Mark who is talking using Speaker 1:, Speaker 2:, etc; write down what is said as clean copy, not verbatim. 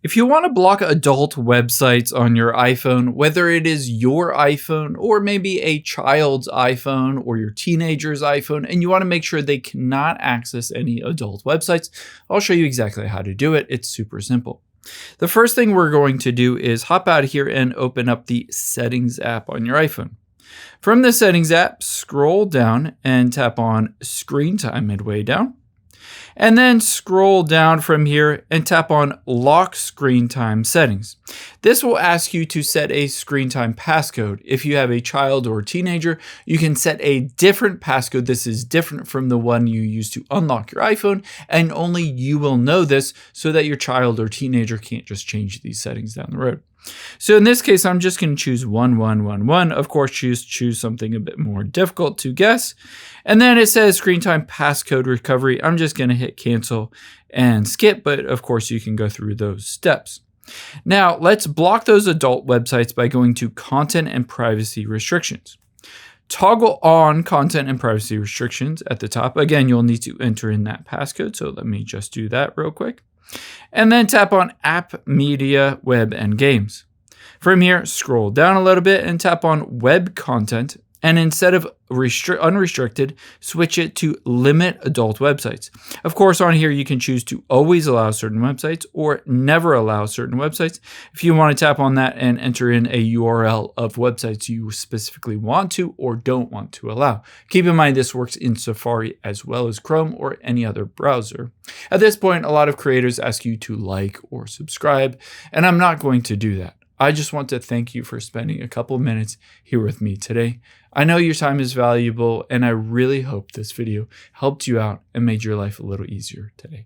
Speaker 1: If you want to block adult websites on your iPhone, whether it is your iPhone or maybe a child's iPhone or your teenager's iPhone, and you want to make sure they cannot access any adult websites, I'll show you exactly how to do it. It's super simple. The first thing we're going to do is hop out of here and open up the Settings app on your iPhone. From the Settings app, scroll down and tap on Screen Time midway down. And then scroll down from here and tap on Lock Screen Time Settings. This will ask you to set a screen time passcode. If you have a child or teenager, you can set a different passcode. This is different from the one you use to unlock your iPhone, and only you will know this so that your child or teenager can't just change these settings down the road. So in this case, I'm just going to choose 1111. Of course, choose something a bit more difficult to guess. And then it says screen time passcode recovery. I'm just going to hit cancel and skip, but of course you can go through those steps. Now let's block those adult websites by going to content and privacy restrictions. Toggle on content and privacy restrictions at the top. Again, you'll need to enter in that passcode. So let me just do that real quick. And then tap on App, Media, Web, and Games. From here, scroll down a little bit and tap on Web Content. And instead of unrestricted, switch it to Limit Adult Websites. Of course, on here, you can choose to always allow certain websites or never allow certain websites. If you want to tap on that and enter in a URL of websites you specifically want to or don't want to allow. Keep in mind, this works in Safari as well as Chrome or any other browser. At this point, a lot of creators ask you to like or subscribe, and I'm not going to do that. I just want to thank you for spending a couple of minutes here with me today. I know your time is valuable, and I really hope this video helped you out and made your life a little easier today.